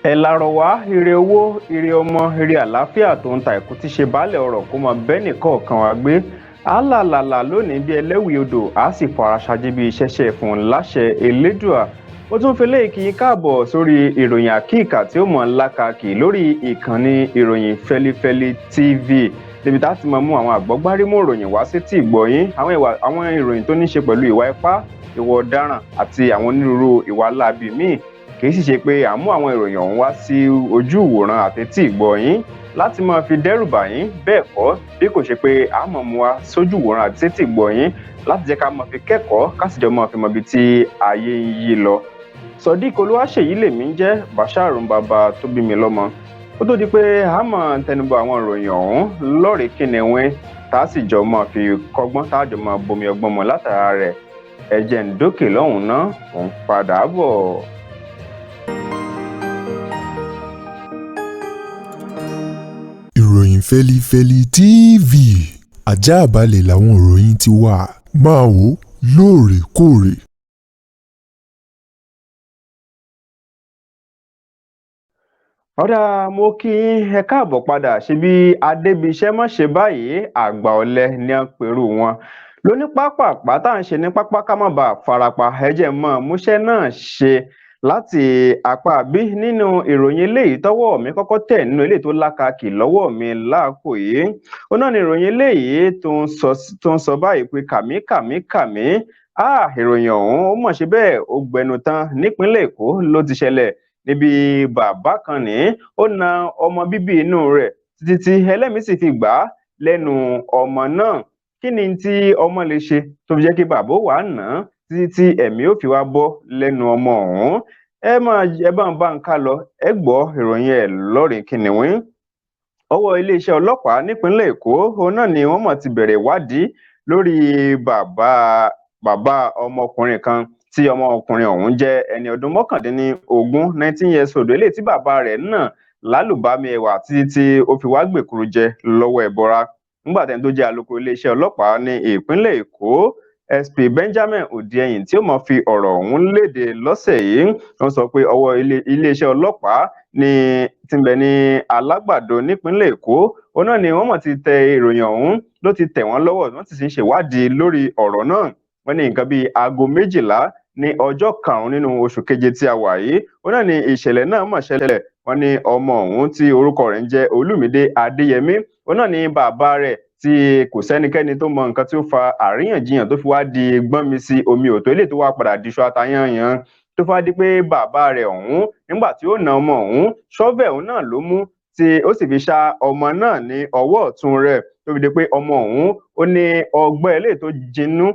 ẹ lárọ wá ire owó ire ọmọ ire àlàáfíà tó ń ta ìkú tí ṣe baálẹ̀ ọrọ̀ kó mọ bẹ́ẹ̀ nìkọ̀ọ̀kan wá gbé àlàlàlà lónìí bí ẹlẹ́wìí odò á sì fara ṣáájú bí iṣẹ́ṣẹ́ fún láṣẹ elédùà. ó tún fi léèkì yín káàbọ̀ sórí ìròyìn àkíkà tí ó mọ̀ lákàkì lórí ìkànnì ìròyìn Fẹ́lífẹ́lí TV níbi tá a ti máa mú àwọn àgbọ́gbárímọ̀ ìròyìn wá sí tí ìgbọ̀yín àwọn ìròyìn tó ní ṣe pẹ̀lú ìwà ipá ìwà ọ̀daràn àti àwọn onírúurú ìwà láabi míì. kì í sì ṣe pé à ń mú àwọn ìròyìn ọ̀hún wá sí ojú ìwòran àtẹ́tí ìgbọ̀yín láti máa fi dẹ́rù bà yín bẹ́ẹ̀ kọ́ bí kò ṣe pé à ń máa mú wá sójú ìwòran àtẹ́tí ìgbọ̀yín láti jẹ́ ká máa fi kẹ́kọ̀ọ́ ká sì jọ máa fi mọ ibi tí ayé ń yí lọ. Sodiq Olúwaṣèyí lèmi ń jẹ́ Bashir bàbá tó bí mi lọ́mọ. ó tó di pé a máa tẹnubọ àwọn ìròyìn ọ̀hún lọ́rẹ̀ẹ́ kìnìún tá a sì jọ máa fi kọ́gbọ́n tá a jọ máa bomi ọgbọ́n mọ́ látara rẹ̀. ẹ jẹ́ ń dókè lọ́hùn-ún ná òun padà bọ̀. ìròyìn Fẹ́lífẹ́lí TV àjààbálẹ̀ làwọn ìròyìn ti wà máa wò lóòrèkóòrè. ọ̀dà mo kí ẹ káàbọ̀ padà ṣe bí adébíṣẹ́ mọ̀ ṣe báyìí àgbà ọ̀lẹ ní àpérò wọn lóní pápápá tá à ń ṣe ní pápá ká má bàa farapa ẹ̀jẹ̀ mọ́ múṣẹ́ náà ṣe láti apá bí nínú ìròyìn eléyìí tọ́wọ́ mi kọ́kọ́ tẹ̀ nínú eléyìí tó lákàkì lọ́wọ́ mi láàkó yìí ó náà ní ìròyìn eléyìí tó ń sọ báyìí pé kàmí ìròyìn ọ̀hún ó mọ̀ ṣe bẹ́ẹ̀ ó gbẹnu tán nípínlẹ̀ Èkó ló ti ṣẹlẹ̀ níbi bàbá kan ní ó na ọmọ bíbí inú rẹ̀ títí tí ẹlẹ́mìí sì fi gbà á lẹ́nu ọmọ náà. kí ni tí ọmọ lè ṣe tó fi jẹ́ kí bàbá wà ná títí tí ẹ̀mí ò fi wá bọ́ lẹ́nu ọmọ ọ̀hún. ẹ bá ń ká lọ ẹ gbọ́ ìròyìn ẹ̀ lọ́rìn kìnìún. ọwọ́ iléeṣẹ́ ọlọ́pàá nípínlẹ̀ Èkó òun náà ni wọ́n mọ̀ ti bẹ̀rẹ̀ ìwádìí lórí bàbá ọmọkùnrin kan tí ọmọkùnrin ọ̀hún jẹ́ ẹni ọdún 19 years old eléyìí tí bàbá rẹ̀ náà lálùbami ẹwà títí tí ó fi wá gbèkúrú jẹ lọ́wọ́ ẹbọra. nígbà tẹ́ni tó jẹ́ alukoro iléeṣẹ́ ọlọ́pàá ní ìpínlẹ̀ Èkó SP Benjamin Hundeyin tí ó mọ̀ fi ọ̀rọ̀ ọ̀hún léde lọ́sẹ̀ yìí wọ́n sọ pé ọwọ́ iléeṣẹ́ ọlọ́pàá ní tí ń bẹ ní Alágbàdo nípínlẹ̀ Èkó òun náà ni wọ́n mọ̀ ti tẹ ìròyìn ọ̀hún ló ti tẹ̀ wọ́n lọ́wọ́ wọ́n sì ń ṣèwádìí lórí ọ̀rọ̀ náà. wọ́n ní nǹkan bíi aago 12 ní ọjọ́ 5 nínú oṣù keje tí a wà yìí ó náà ní ìṣẹ̀lẹ̀ náà mọ̀ ṣẹlẹ̀. wọ́n ní ọmọ ọ̀hún tí orúkọ rẹ̀ ń jẹ́ Olúmídé Adéyẹmí ó náà ní bàbá rẹ̀ tí kò sẹ́nikẹ́ni tó mọ nǹkan tí ó fa àríyànjiyàn tó fi wá di gbọ́nmi sí omi òtó eléyìí tó wá padà di iṣu atayanyan tó fi wá di pé bàbá rẹ̀ ọ̀hún nígbà tí ó na ọmọ ọ̀hún ṣọ́fẹ̀ ọ̀hún náà ló mú tí ó sì fi ṣá ọmọ náà ní ọwọ́ ọ̀tún rẹ̀ tó fi di pé ọmọ ọ̀hún ó ní ọgbẹ́ eléyìí tó jinú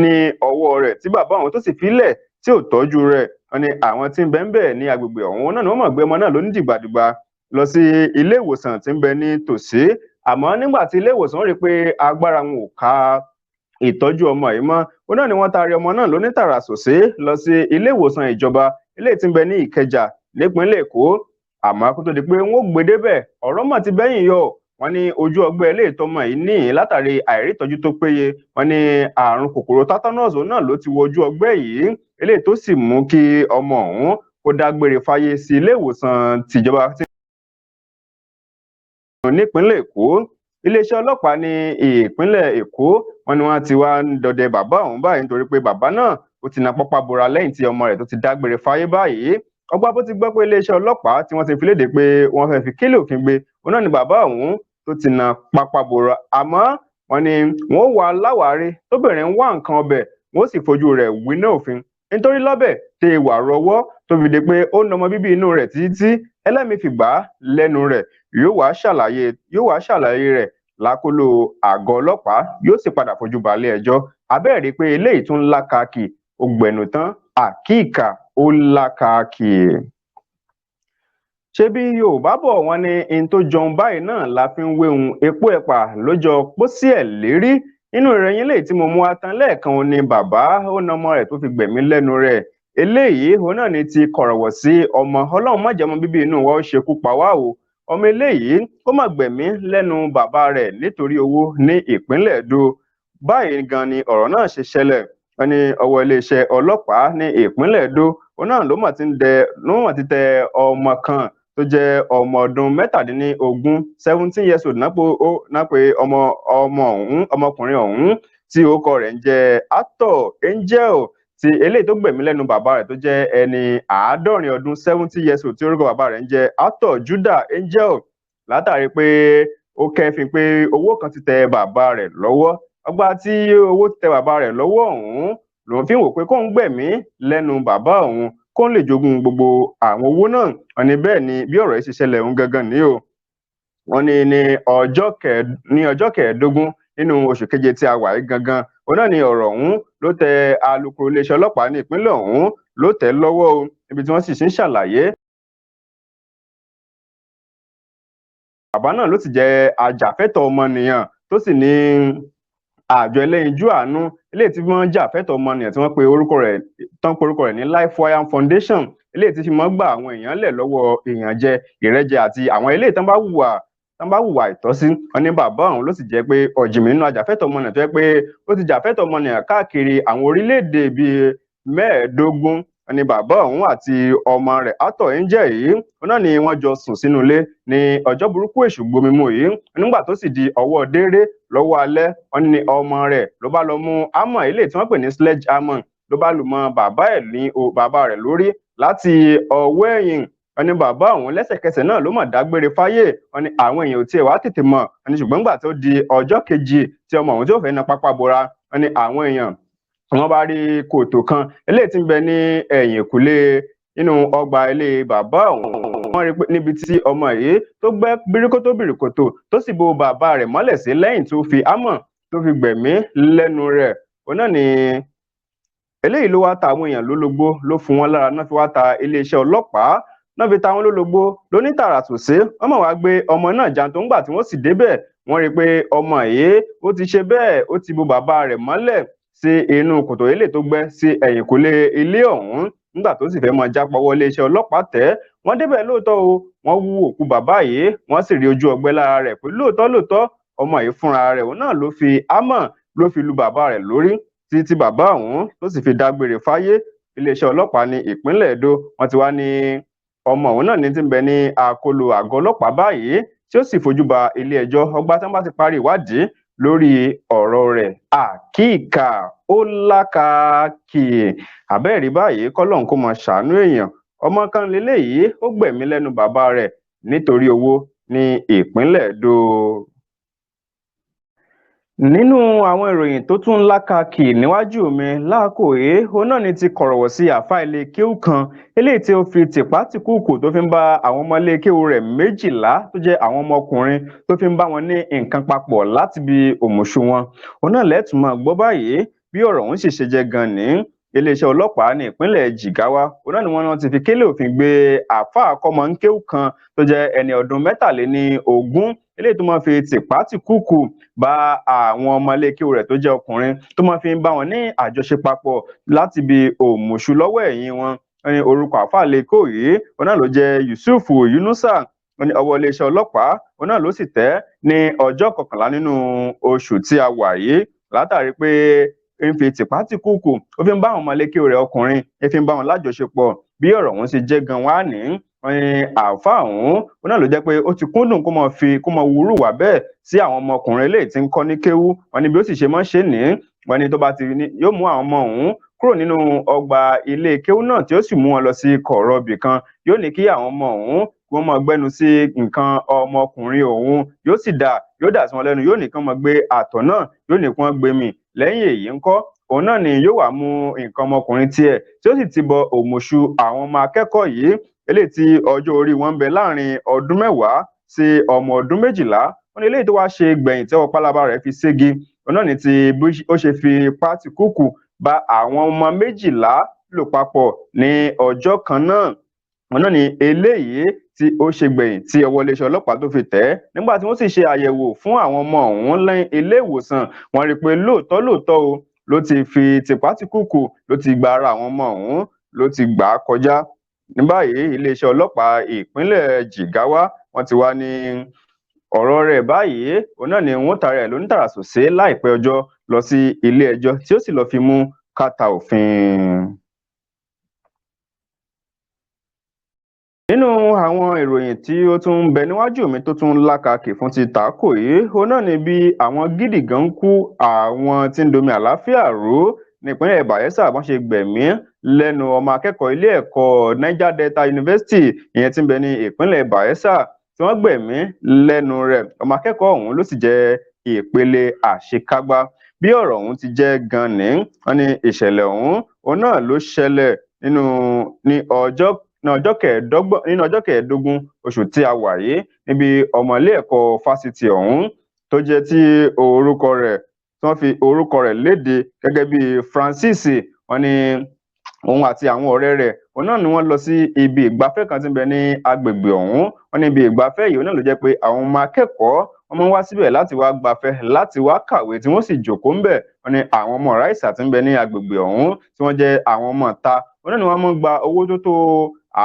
ní ọwọ́ rẹ̀ tí bàbá ọ̀hún tó sì filẹ̀ tí ò tọ́jú rẹ̀. wọ́n ní àwọn tí ń bẹ ń bẹ ní agbègbè ọ̀hún náà ni wọ́n mọ̀ gbé ọmọ náà lóní dìgbàdìgbà lọ sí ilé ìwòsàn tí ń bẹ ní tòsí àmọ́ nígbà tí ilé ìwòsàn rí i pé agbára wọn ò ká ìtọ́jú ọmọ yìí mọ́ ó náà ni wọ́n taari ọmọ náà lóní tàràsòsé lọ sí ilé ìwòsàn ìjọba eléyìí tí ń bẹ ní Ìkẹjà nípínlẹ̀ Èkó àmọ́ kó tó di pé wọ́n gbé débẹ̀ ọ̀rọ̀ mọ̀ ti bẹ́yìn yọ. wọ́n ní ojú ọgbẹ́ eléyìí tọ́mọ yìí ní látàrí àìrítọ́jú tó péye. wọ́n ní àrùn kòkòrò tetanus náà ló ti wọ ojú ọgbẹ́ yìí eléyìí tó sì mú kí ọmọ ọ̀hún kó dágbére fáyé sí ilé ìwòsàn tìjọba nípínlẹ̀ Èkó. iléeṣẹ́ ọlọ́pàá ní ìpínlẹ̀ Èkó wọ́n ní wọ́n ti wá ń dọdẹ bàbá ọ̀hún báyìí nítorí pé bàbá náà ó ti na pápá bora lẹ́yìn tí ọmọ rẹ̀ tó ti dágbére fáyé báyìí. ọgbà bó ti gbọ́ pé iléeṣẹ́ ọlọ́pàá tí wọ́n ti fi léde pé wọ́n fẹ́ fi kélé òfin gbé òun náà ni bàbá ọ̀hún tó ti na pápá bora àmọ́ wọ́n ní wọ́n wà láwárí tóbìnrin ń wá nǹkan ọbẹ̀ wọ́n sì fojú rẹ̀ wíná òfin nítorí lọ́bẹ̀ tẹ wà rọwọ́ tó fi di pé ó na ọmọ bíbí inú rẹ̀ títí ẹlẹ́mìí fi gbà á lẹ́nu rẹ̀ yóò wá ṣàlàyé rẹ̀ lákòlò àgọ́ ọlọ́pàá yóò sì padà fojú balẹ̀ ẹjọ́. abẹ́ẹ̀rí pé eléyìí tún lákàkì ó gbẹ̀nù tán àkíkà ó lákàkì. ṣé bí Yorùbá bọ̀ wọ́n ní in tó jọun báyìí náà la fi ń wéhun epo ẹ̀pà lójọ pósí ẹ̀ lérí. nínú ìròyìn eléyìí tí mo mú wá tán lẹ́ẹ̀kan ó ní bàbá ó na ọmọ rẹ̀ tó fi gbẹ̀mí lẹ́nu rẹ̀ eléyìí òun náà ni ti kọ̀rọ̀wọ̀ sí ọmọ Ọlọ́run má jẹ́ ọmọ bíbí inú wa ó ṣekú pa wá o. ọmọ eléyìí kó má gbẹ̀mí lẹ́nu bàbá rẹ̀ nítorí owó ní ìpínlẹ̀ Èdó. báyìí gan ni ọ̀rọ̀ náà ṣe ṣẹlẹ̀ wọ́n ní ọwọ́ iléeṣẹ́ ọlọ́pàá ní ìpínlẹ̀ Edo òun náà ló mọ̀ ti tẹ ọmọ kan tó jẹ́ ọmọ ọdún mẹ́tàdínlógún 17 years old náà pé ọmọkùnrin ọ̀hún tí orúkọ rẹ̀ ń jẹ́ Arthur Angel tí eléyìí tó gbẹ̀mí lẹ́nu bàbá rẹ̀ tó jẹ́ ẹni 70 ọdún 70 years old tí orúkọ bàbá rẹ̀ ń jẹ́ Arthur Judah Angel látàrí pé ó kẹ́fìn pé owó kan ti tẹ bàbá rẹ̀ lọ́wọ́ ọgbà tí owó ti tẹ bàbá rẹ̀ lọ́wọ́ ọ̀hún lòun fi ń wò pé kóun gbẹ̀mí lẹ́nu bàbá òun kóun lè jogún gbogbo àwọn owó náà wọ́n ní bẹ́ẹ̀ ni bí ọ̀rọ̀ yìí ṣe ṣẹlẹ̀ òun gangan ní o wọ́n ní ọjọ́ kẹẹ̀ẹ́dógún nínú oṣù keje tí a wà yìí gangan òun náà ni ọ̀rọ̀ ọ̀hún ló tẹ alukoro iléeṣẹ́ ọlọ́pàá ní ìpínlẹ̀ ọ̀hún ló tẹ̀ lọ́wọ́ o ibi tí wọ́n sì ń ṣàlàyé. bàbá náà ló sì jẹ́ ajàfẹ́tọ̀ọ́ ọmọnìyàn tó sì ní àjọ ẹlẹ́yinjú àánú eléyìí tí wọ́n jà fẹ́tọ̀ọ́ ọmọnìyàn tí wọ́n pe orúkọ rẹ̀ ní Lifewire Foundation eléyìí tí fi mọ́ gba àwọn èèyàn lẹ̀ lọ́wọ́ ìyànjẹ ìrẹ́jẹ àti àwọn eléyìí tán bá hùwà ìtọ́sí wọn ní bàbá ọ̀hún ló sì jẹ́ pé ọ̀jìnmí nínú ajàfẹ́tọ̀ọ́ ọmọnìyàn tó jẹ́ pé ó ti jàfẹ́tọ̀ọ́ ọmọnìyàn káàkiri àwọn orílẹ̀-èdè bíi 15 ni bàbá ọ̀hún àti ọmọ rẹ̀ Arthur Angel yìí náà ni wọ́n jọ sùn sínú ilé ní ọjọ́ burúkú èṣù gbomimu yìí nígbà tó sì di ọwọ́ déré lọ́wọ́ alẹ́ wọ́n ní ọmọ rẹ̀ ló bá lọ mú hámà eléyìí tí wọ́n pè ní sledgehammer ló bá lù mọ́ bàbá rẹ̀ lórí láti ọwọ́ ẹ̀yìn wọ́n ní bàbá ọ̀hún lẹ́sẹ̀kẹsẹ̀ náà ló mọ̀ dágbére fáyé wọ́n ní àwọn èèyàn ò tiẹ̀ wá tètè mọ̀ wọ́n ní ṣùgbọ́n nígbà tó di ọjọ́ kejì tí ọmọ ọ̀hún tí ó fẹ́ na pápá bora wọ́n ní àwọn èèyàn wọ́n bá rí kòtò kan eléyìí tí ń bẹ ní ẹ̀yìn ìkùlé nínú ọgbà ilé bàbá ọ̀hún wọ́n rí pé níbi tí ọmọ yìí tó gbẹ́ bíríkótó tó sì bo bàbá rẹ̀ mọ́lẹ̀ sí lẹ́yìn tó fi hámà tó fi gbẹ̀mí lẹ́nu rẹ̀ òun náà ni eléyìí ló wá ta àwọn èèyàn lólobó ló fún wọn lára náà fi wá ta iléeṣẹ́ ọlọ́pàá náà fi ta wọn lólobó lóní tààràtòsí wọ́n mọ̀ wá gbé ọmọ náà jàǹtó ńgbà tí wọ́n sì débẹ̀ wọ́n rí pé ọmọ yìí ó ti ṣe bẹ́ẹ̀ ó ti bo bàbá rẹ̀ mọ́lẹ̀ sí inú kòtò ilé tó gbẹ́ sí ẹ̀yìnkùlé ilé ọ̀hún nígbà tó sì fẹ́ mọ jápọ̀wọ́ iléeṣẹ́ ọlọ́pàá tẹ̀ wọ́n débẹ̀ lóòótọ́ o wọ́n wú òkú bàbá yìí wọ́n sì rí ojú ọgbẹ́ lára rẹ̀ pé lóòótọ́ ọmọ yìí fúnra rẹ̀ òun náà ló fi hámà ló fi lu bàbá rẹ̀ lórí títí bàbá ọ̀hún tó sì fi dágbére fáyé iléeṣẹ́ ọlọ́pàá ní ìpínlẹ̀ Edo wọ́n ti wá ní ọmọ òun náà ní ti ń bẹ ní àkóló àgọ́ ọlọ́pàá báyìí tí ó sì fojú ba ilé ẹjọ́ ọgbà tí wọ́n bá ti parí ìwádìí lórí ọ̀rọ̀ rẹ̀ àkíkà ó lákàkì àbẹ́ẹ̀rí báyìí kọ́lọ́n kó mọ ṣàánú èèyàn ọmọ kan lélẹ́yìí ó gbẹ̀mí lẹ́nu bàbá rẹ̀ nítorí owó ní ìpínlẹ̀ Edo. nínú àwọn ìròyìn tó tún lákàkì níwájú mi láàkó yìí òun náà ni ti kọ̀rọ̀wọ̀ sí àáfàá ilé kéwú kan eléyìí tí ó fi tìpátìkúùkù tó fi ń bá àwọn ọmọ ilé kéwú rẹ̀ 12 tó jẹ́ àwọn ọmọkùnrin tó fi ń bá wọn ní nǹkan papọ̀ láti bí òmùṣù wọn òun náà lẹ́tùn máa gbọ́ báyìí bí ọ̀rọ̀ ọ̀hún sì ṣe jẹ́ gan ní iléeṣẹ́ ọlọ́pàá ní ìpínlẹ̀ Jigawa òun náà ni wọ́n ti fi kélé òfin gbé àáfàá kọ́mọńkéwú kan tó jẹ́ ẹni ọdún 23 eléyìí tó máa fi tìpátìkúùkù bá àwọn ọmọ ilé kéwú rẹ̀ tó jẹ́ ọkùnrin tó máa fi ń bá wọn ní àjọṣe papọ̀ láti bí òmùṣù lọ́wọ́ ẹ̀yìn wọn ní orúkọ àáfàá lẹ́kọ̀ọ́ yìí òun náà ló jẹ́ Yusuf Yunusa ní ọwọ́ iléeṣẹ́ ọlọ́pàá òun náà ló sì tẹ̀ ní ọjọ́ 11 nínú oṣù tí a wà yìí látàrí pé ń fi tìpátìkúùkù ó fi ń bá àwọn ọmọ ilé kéwú rẹ̀ ọkùnrin ń fi ń bá wọn lájọṣepọ̀ bí ọ̀rọ̀ wọn ṣe jẹ́ gan wá ní àáfàá ọ̀hún òun náà ló jẹ́ pé ó ti kúndùn kó mọ wúrù wà bẹ́ẹ̀ sí àwọn ọmọkùnrin eléyìí tí ń kọ́ ní kéwú wọn ni bí ó sì ṣe mọ́ ṣe ní wọn ni tó bá ti ní yóò mú àwọn ọmọ ọ̀hún kúrò nínú ọgbà ilé kéwú náà tí ó sì mú wọn lọ sí kọ̀rọ̀ ibì kan yóò ní kí àwọn ọmọ ọ̀hún kí wọ́n máa gbẹ́nu sí nǹkan ọmọkùnrin òun yóò sì yóò dà sí wọn lẹ́nu yóò ní kí wọ́n máa gbé àtọ̀ náà yóò ní kí wọ́n gbé mì lẹ́yìn èyí ńkọ́ òun náà ni yóò wá mú nǹkan ọmọkùnrin tiẹ̀ tí ó sì ti bọ òmùṣù àwọn ọmọ akẹ́kọ̀ọ́ yìí eléyìí tí ọjọ́ orí wọn ń bẹ láàrin ọdún 10 sí ọmọ ọdún 12 wọn ni eléyìí tó wá ṣe gbẹ̀yìn tí ọwọ́ pálábá rẹ̀ fi ségi òun náà ni ti bí ó ṣe fi pátìkúùkù bá àwọn ọmọ 12 lò papọ̀ ní ọjọ́ kan náà òun náà ni eléyìí tí ó ṣe gbẹ̀yìn tí ọwọ́ iléeṣẹ́ ọlọ́pàá tó fi tẹ̀ nígbà tí wọ́n sì ṣe àyẹ̀wò fún àwọn ọmọ ọ̀hún lẹ́yìn ilé ìwòsàn wọ́n rí i pé lóòótọ́ o ló ti fi tìpátìkúùkù ló ti gba ara àwọn ọmọ ọ̀hún ló ti gbà á kọjá ní báyìí iléeṣẹ́ ọlọ́pàá ìpínlẹ̀ Jigawa wọ́n ti wá ní ọ̀rọ̀ rẹ̀ báyìí òun náà ni wọ́n tààrà ẹ̀ lónítàràsòsé láìpẹ́ ọjọ́ lọ sí ilé ẹjọ́ tí ó sì lọ́ọ́ fi mú kàtà òfin. Nínú àwọn ìròyìn tí ó tún ń bẹ níwájú mi tó tún lákàkì fún ti tàákò yìí, òun náà ni bí àwọn gídìgàn ń kú àwọn tí ń domi àlàáfíà rú nípínlẹ̀ Bayelsa bọ́n ṣe gbẹ̀mí lẹ́nu ọmọ akẹ́kọ̀ọ́ ilé ẹ̀kọ́ Niger Delta University ìyẹn tí ń bẹ ní ìpínlẹ̀ Bayelsa tí wọ́n gbẹ̀mí lẹ́nu rẹ̀. Ọmọ akẹ́kọ̀ọ́ ọ̀hún ló sì jẹ́ ìpele àṣekágbá. Bí ọ̀rọ̀ ọ̀hún ti jẹ́ gan ni wọ́n ní ìṣẹ̀lẹ̀ òun náà ló ṣẹlẹ̀ ní ọjọ́ kẹẹ̀ẹ́dógún oṣù tí a wà yìí níbi ọmọ ilé ẹ̀kọ́ fásitì ọ̀hún tó jẹ́ tí wọ́n fi orúkọ rẹ̀ léde gẹ́gẹ́ bí Francis. Wọ́n ní òun àti àwọn ọ̀rẹ́ rẹ̀ òun náà ni wọ́n lọ sí ibi ìgbafẹ́ kan tí ń bẹ ní agbègbè ọ̀hún. Wọ́n ní ibi ìgbafẹ́ yìí òun náà ló jẹ́ pé àwọn ọmọ akẹ́kọ̀ọ́ wọ́n máa ń wá síbẹ̀ láti wá gbafẹ́ láti wá kàwé tí wọ́n sì jókòó ńbẹ̀. Wọ́n ní àwọn ọmọ ráìsà tí ń bẹ ní agbègbè ọ̀hún tí wọ́n jẹ́ àwọn ọmọ ìta òun náà ni wọ́n máa ń gba owó tó tó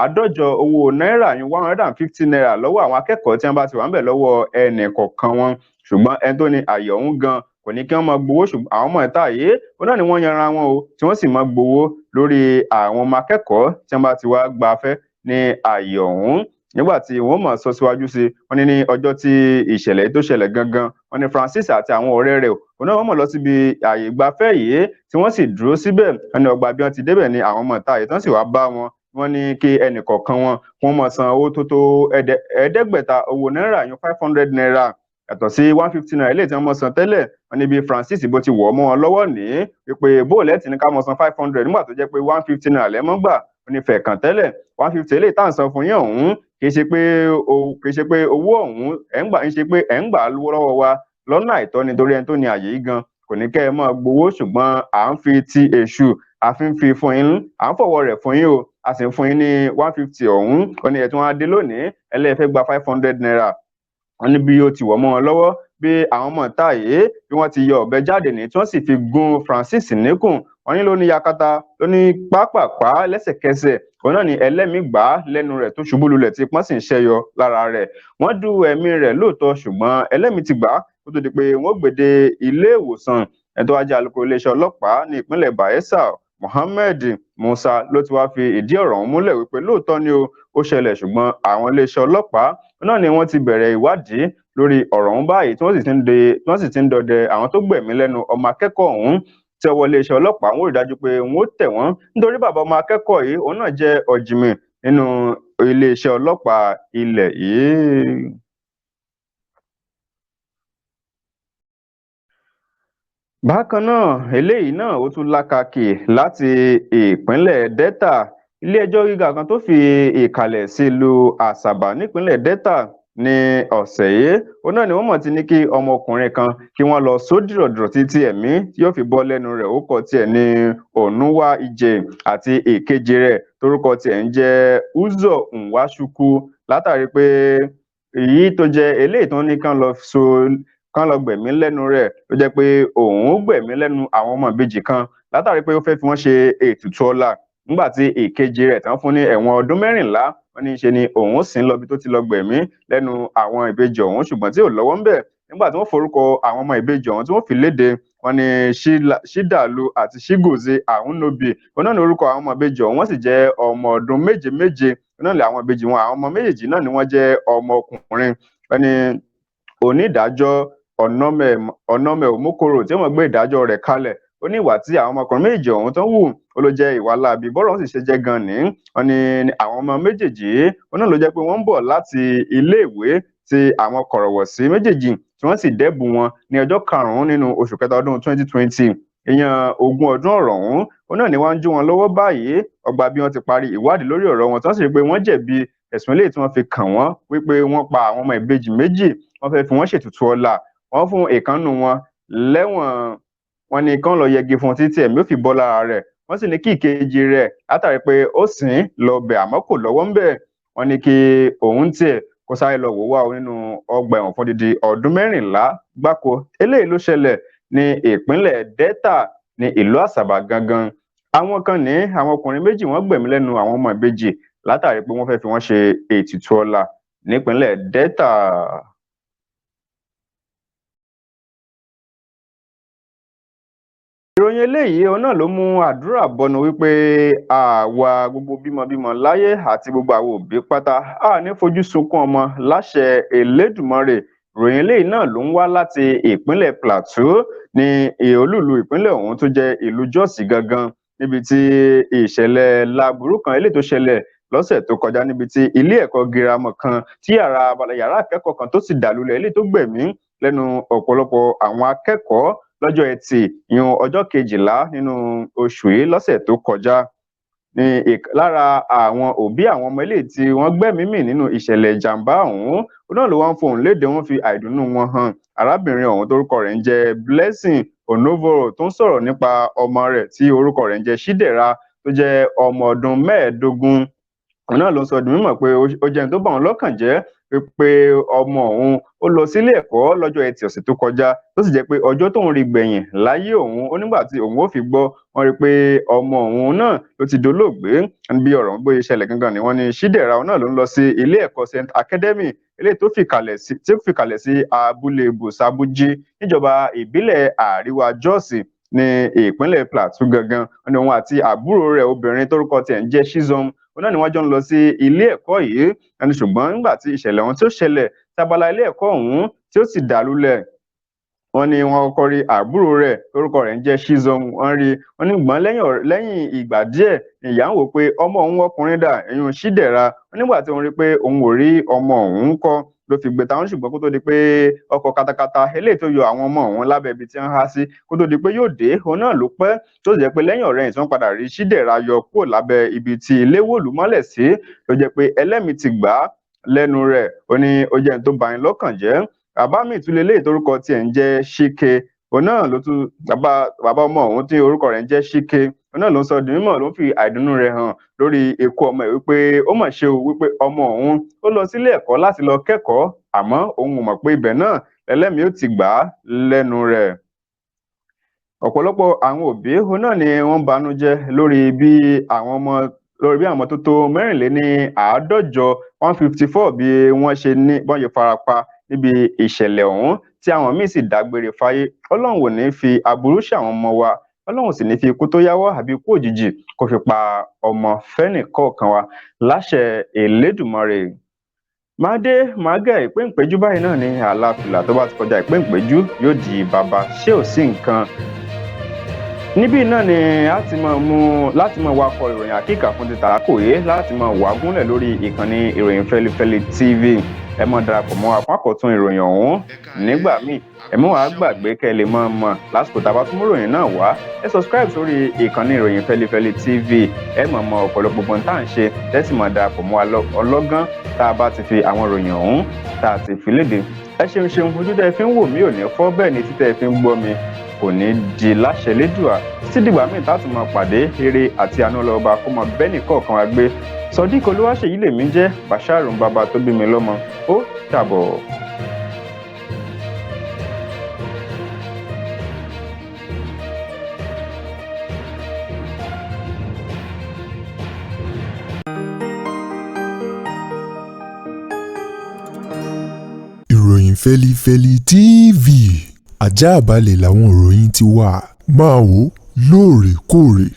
àádọ́jọ owó náírà ní 150 naira lọ́wọ́ àwọn akẹ́kọ̀ọ́ tí wọ́n bá ti wà ńbẹ̀ lọ́wọ́ ẹnì kọ̀ọ̀kan wọn. Ṣùgbọ́n ẹni tó ní àyè ọ̀hún gan kò ní kí wọ́n máa gbowó, ṣùgbọ́n àwọn ọmọ ìta yìí òun náà ni wọ́n yanra wọn o tí wọ́n sì máa gbowó lórí àwọn ọmọ akẹ́kọ̀ọ́ tí wọ́n bá ti wá gbafẹ́ ní àyè ọ̀hún. Nígbà tí wọ́n mọ̀ sọ síwájú sí, wọ́n ní ọjọ́ tí ìṣẹ̀lẹ̀ tó ṣẹlẹ̀ gangan, wọ́n ní Francis àti àwọn ọ̀rẹ́ rẹ̀ òun náà wọ́n mọ̀ lọ síbi àyè ìgbafẹ́ yìí tí wọ́n sì dúró síbẹ̀. Wọ́n ní ọgbà bí wọ́n ti débẹ̀ ni àwọn ọmọ ìta yìí tán sì wá bá wọn. Wọ́n ní kí ẹnì kọ̀ọ̀kan wọ́n máa san owó tó tó ẹ̀ẹ́dẹ́gbẹ̀ta owó náírà yún 500 naira yàtọ̀ sí 150 naira eléyìí tí wọ́n máa san tẹ́lẹ̀. Wọ́n ní bí Francis bó ti wọ̀ mọ́ wọn lọ́wọ́ ní wípé bóòlù ti ní ká máa san 500 nígbà tó jẹ́ pé 150 naira lẹ́mọ́ gbà. Wọ́n ní fẹ̀ẹ̀kàn tẹ́lẹ̀ 150 eléyìí tá à ń san fún yín ọ̀hún kì í ṣe pé owó ọ̀hún ẹ̀ ń gbà lọ́wọ́ wa lọ́nà àìtọ́ nítorí ẹni tó ní àyè yìí gan kò ní kẹ́ ẹ máa gbowó, ṣùgbọ́n à ń fi ti èṣù àfínfi fún yín, à ń fọwọ́ rẹ̀ fún yín o, a sì ń fún yín ní 150 ọ̀hún. Wọ́n ní ẹ̀tún adé lónìí ẹlẹ́ẹ̀fẹ́ gba 500 naira. Wọ́n ní bí ó ti wọ̀ mọ́ wọn lọ́wọ́ bí àwọn ọmọ ìta yìí bí wọ́n ti yọ ọ̀bẹ jáde ní tí wọ́n sì fi gún Francis níkùn. Wọ́n ní ló ní yakata ló ní pápápá lẹ́sẹ̀kẹsẹ̀ òun náà ni ẹlẹ́mìí gbà á lẹ́nu rẹ̀ tó ṣubú lulẹ̀ tí pọ́n sì ń ṣẹ́yọ lára rẹ̀. Wọ́n du ẹ̀mí rẹ̀ lóòótọ́ ṣùgbọ́n ẹlẹ́mìí ti gbà á kó tó di pé wọ́n gbé dé ilé ìwòsàn. Ẹni tó wá jẹ́ alukoro iléeṣẹ́ ọlọ́pàá ní ìpínlẹ̀ Bayelsa Mohammed Musa ló ti wá fi ìdí ọ̀rọ̀ ọ̀hún múlẹ̀ wípé lóòótọ́ ni ó ṣẹlẹ̀ ṣùgbọ́n àwọn iléeṣẹ́ ọlọ́pàá náà ni wọ́n ti bẹ̀rẹ̀ ìwádìí lórí ọ̀rọ̀ ọ̀hún báyìí tí wọ́n sì ti ń dọdẹ àwọn tó gbẹ̀mí lẹ́nu ọmọ akẹ́kọ̀ọ́ ọ̀hún tí ọwọ́ iléeṣẹ́ ọlọ́pàá wọ́n rí dájú pé wọ́n ó tẹ̀ wọ́n nítorí bàbá ọmọ akẹ́kọ̀ọ́ yìí òun náà jẹ́ ọ̀jìnmì nínú iléeṣẹ́ ọlọ́pàá ilẹ̀ yìí. Bákan náà eléyìí náà ó tún lákàkì láti ìpínlẹ̀ Delta. Ilé-ẹjọ́ gíga kan tó fi ìkàlẹ̀ sí ìlú Asaba nípínlẹ̀ Delta ní ọ̀sẹ̀ yìí òun náà ni wọ́n mọ̀ ti ní kí ọmọkùnrin kan kí wọ́n lọ sódìrọ̀dìrọ̀ títí ẹ̀mí tí yóò fi bọ́ lẹ́nu rẹ̀. Ó kọ tiẹ̀ ní Onuwa Ije àti èkejì rẹ̀ torúkọ tiẹ̀ ń jẹ́ Uzo Nwachukwu látàrí pé èyí tó jẹ́ eléyìí tó ní kán lọ gbẹ̀mí lẹ́nu rẹ̀ ló jẹ́ pé òun gbẹ̀mí lẹ́nu àwọn ọmọ ìbejì kan látàrí pé ó fẹ́ fi wọ́n ṣe ètùtù ọlá nígbà tí èkejì rẹ̀ tán fún ní ẹ̀wọ̀n ọdún 14 wọ́n ní ṣe ni òun sìn lọ bí tó ti lọ gbẹ̀mí lẹ́nu àwọn ìbejì ọ̀hún ṣùgbọ́n tí ò lọ́wọ́ ńbẹ̀. Nígbà tí wọ́n forúkọ àwọn ọmọ ìbejì ọ̀hún tí wọ́n fi léde wọ́n ní Shidalu àti Shigozie Ahunobi òun náà ní orúkọ àwọn ọmọ ìbejì ọ̀hún wọ́n sì jẹ́ ọmọ ọdún méje òun náà lè àwọn ìbejì wọn àwọn ọmọ méjèèjì náà ni wọ́n jẹ́ ọmọkùnrin. Wọ́n ní onídàájọ́ Onome Omokoro tí wọ́n gbé ìdájọ́ rẹ̀ kalẹ̀ ó ní ìwà tí àwọn ọmọkùnrin méjèèjì ọ̀hún tó ń wù ó ló jẹ́ ìwà láabi bọ́rọ̀ ọ̀hún sì ṣe jẹ́ gan ni. Wọ́n ní àwọn ọmọ méjèèjì òun náà ló jẹ́ pé wọ́n ń bọ̀ láti iléèwé tí àwọn kọ̀rọ̀wọ̀sí méjèèjì tí wọ́n sì dẹ́bù wọn ní ọjọ́ 5 nínú oṣù kẹta ọdún 2020 èèyàn 20 ọdún ọ̀rọ̀ ọ̀hún òun náà ni wọ́n ń jú wọn lọ́wọ́ báyìí ọgbà bí wọ́n ti parí ìwádìí lórí ọ̀rọ̀ wọn tí wọ́n sì rí pé wọ́n jẹ̀bi ẹ̀sùn eléyìí tí wọ́n fi kàn wọ́n wípé wọ́n pa àwọn ọmọ ìbejì méjì wọ́n fẹ́ fi wọ́n ṣètùtù ọlá wọ́n fún ìkànnù wọn lẹ́wọ̀n. Wọ́n ní kán lọ yẹgi fún títí ẹ̀mí ó fi bọ́ lára rẹ̀. Wọ́n sì ní kí ìkejì rẹ̀ látàrí pé ó sìn lọ bẹ̀ àmọ́ kò lọ́wọ́ ńbẹ̀. Wọ́n ní kí òun tiẹ̀ kó sáré lọ wò wá nínú ọgbà ẹ̀wọ̀n fún odidi ọdún 14 gbáko. Eléyìí ló ṣẹlẹ̀ ní ìpínlẹ̀ Delta ní ìlú Asaba gangan. Àwọn kan ní àwọn ọkùnrin méjì wọ́n gbẹ̀mí lẹ́nu àwọn ọmọ ìbejì látàrí pé wọ́n fẹ́ fi wọ́n ṣe ètùtù ọlá nípínlẹ̀ Delta. ìròyìn eléyìí òun náà ló mú àdúrà bọnu wípé àwa gbogbo bímọbímọ láyé àti gbogbo àwọn òbí pátá a ní fojú sunkún ọmọ láṣẹ Elédùmarè. ìròyìn eléyìí náà ló ń wá láti ìpínlẹ̀ Plateau ní olúìlú ìpínlẹ̀ ọ̀hún tó jẹ́ ìlú Jos gangan, níbi tí ìṣẹ̀lẹ̀ láburú kan eléyìí tó ṣẹlẹ̀ lọ́sẹ̀ tó kọjá, níbi tí ilé ẹ̀kọ́ girama kan tí yàrá akẹ́kọ̀ọ́ kan tó sì dàlúlẹ̀ eléyìí tó gbẹ̀mí lẹ́nu ọ̀pọ̀lọpọ̀ àwọn akẹ́kọ̀ọ́ lọ́jọ́ Ẹtì ìyún ọjọ́ 12 nínú oṣù yìí lọ́sẹ̀ tó kọjá. Ní lára àwọn òbí àwọn ọmọ eléyìí tí wọ́n gbẹ́mìí mì nínú ìṣẹ̀lẹ̀ ìjàmbá ọ̀hún náà ló wá ń fohùn lédè, wọ́n fi àìdùnnú wọn hàn. Arábìnrin ọ̀hún tórúkọ rẹ̀ ń jẹ́ Blessing Onovoro tó ń sọ̀rọ̀ nípa ọmọ rẹ̀ tí orúkọ rẹ̀ ń jẹ́ Chidera tó jẹ́ ọmọ ọdún 15. òun náà ló ń sọ di mímọ̀ pé ó jẹ́ ẹni tó bà wọ́n lọ́kàn jẹ́ pé ọmọ òun ó lọ sílé ẹ̀kọ́ lọ́jọ́ Ẹtì ọ̀sẹ̀ tó kọjá, tó sì jẹ́ pé ọjọ́ tóun rí gbẹ̀yìn láyé òun ó nígbà tí òun ó fi gbọ́ wọ́n rí pé ọmọ òun náà ló ti dolóògbé. bí ọ̀rọ̀ bóyá ìṣẹ̀lẹ̀ gangan ni wọ́n ní Chidera náà ló ń lọ sí ilé ẹ̀kọ́ St Academy eléyìí tó fìkàlẹ̀ sí abúlé Bùsàbújí níjọba ìbílẹ̀ Àríwá Jos ní ìpínlẹ̀ Plateau gangan. wọ́n ní òun àti àbúrò rẹ̀ obìnrin tórúkọ tiẹ̀ ń jẹ́ Shizom òun náà ni wọ́n jọ ń lọ sí ilé ẹ̀kọ́ yìí. ṣùgbọ́n nígbà tí ìṣẹ̀lẹ̀ ọ̀hún tí ó ṣẹlẹ̀ tábàlà ilé ẹ̀kọ́ ọ̀hún tí ó sì dàlúlẹ̀, wọ́n ní wọ́n kọ́kọ́ rí àbúrò rẹ̀ orúkọ rẹ̀ ń jẹ́ Shizom, wọ́n ní gbọ́n lẹ́yìn ìgbà díẹ̀ ìyá ń wò pé ọmọ òun ọkùnrin dà, ìyún Chidera. nígbà tí wọ́n rí pé òun ò rí ọmọ òun kọ́ ló fi gbé táwọn, ṣùgbọ́n kó tó di pé ọkọ̀ katakata eléyìí tó yọ àwọn ọmọ òun lábẹ́ ibi tí wọ́n há sí kó tó di pé yóò dé, òun náà ló pẹ́ tó jẹ́ pé lẹ́yìn ọ̀rẹ́yìn tí wọ́n padà rí Chidera yọ kúrò lábẹ́ ibi tí ilé wò lù mọ́lẹ̀ sí, ló jẹ́ pé ẹlẹ́mìí ti gbà á lẹ́nu rẹ̀. ó ní ó jẹ́ ẹni tó bà ní lọ́kàn jẹ́. bàbá mi tún lélẹ́yìí torúkọ tiẹ̀ ń jẹ́ Chike, òun náà ló tún bàbá ọmọ òun tí orúkọ rẹ̀ ń jẹ́ Chike òun náà ló ń sọ di mímọ̀, ló ń fi àìdùnnú rẹ̀ hàn lórí ikú ọmọ ẹ̀ wípé ó mà ṣe o, wípé ọmọ òun ó lọ sílé ẹ̀kọ́ láti lọ kẹ́kọ̀ọ́ àmọ́ òun ò mọ̀ pé ibẹ̀ náà ẹlẹ́mìí ó ti gbà á lẹ́nu rẹ̀. ọ̀pọ̀lọpọ̀ àwọn òbí òun náà ni wọ́n banújẹ́ lórí bí àwọn ọmọ tó tó 54 154 bí wọ́n ṣe farapa níbi ìṣẹ̀lẹ̀ ọ̀hún tí àwọn míì sì dágbére fáyé. Ọlọ́run ò ní fi aburú ṣe àwọn ọmọ wa, Ọlọ́run sì ní fi ikú tó yáwọ́ àbí ikú òjijì kó fi pa ọmọ fẹ́nìkọ̀ọ̀kan wa láṣẹ Elédùmarè. Mágẹ̀ ìpéǹpéjú báyìí náà ní àlàáfíà, tó bá ti kọjá ìpéǹpéjú yóò di bàbá, ṣé ò sí nǹkan. níbí náà ni láti máa wakọ̀ ìròyìn àkíkà fún ti tàrákòyé, láti máa wà gúnlẹ̀ lórí ìkànnì ìròyìn Fẹ́lifẹ́li TV. ẹ máa darapọ̀ mọ́ àpapọ̀tún ìròyìn ọ̀hún nígbà míì. ẹ má wàá gbàgbé kẹ́ ẹ lè máa mọ̀ lásìkò tá a bá tún mú ìròyìn náà wá. ẹ subscribe sórí ìkànnì ìròyìn Fẹ́lifẹ́li TV. ẹ máa mọ ọ̀pọ̀lọpọ̀ gbogbo tá à ń ṣe, tẹ́sí máa darapọ̀ mọ́ ọlọ́gán tá a bá ti fi àwọn ìròyìn ọ̀hún tá a ti fi léde. ẹ ṣeun ojú tẹ́ ẹ fi ń wò mí ò ní fọ́, bẹ́ẹ̀ ni títẹ́ ẹ fi ń gbọ́ mi kò ní di láṣẹ Elédùà. títí dìgbà míì tá a tún máa pàdé, eré àti àánú ọlọ́ọ̀ba kó máa bẹ́ẹ̀ nìkọ̀ọ̀kan wa gbé. Sodiq Olúwaṣèyí lèmi jẹ́, Bashir bàbá tó bí mi lọ́mọ. ó dàbọ̀. ìròyìn Fẹ́lifẹ́li TV àjààbálẹ̀ làwọn ìròyìn ti wà, máa wò lóòrèkóòrè.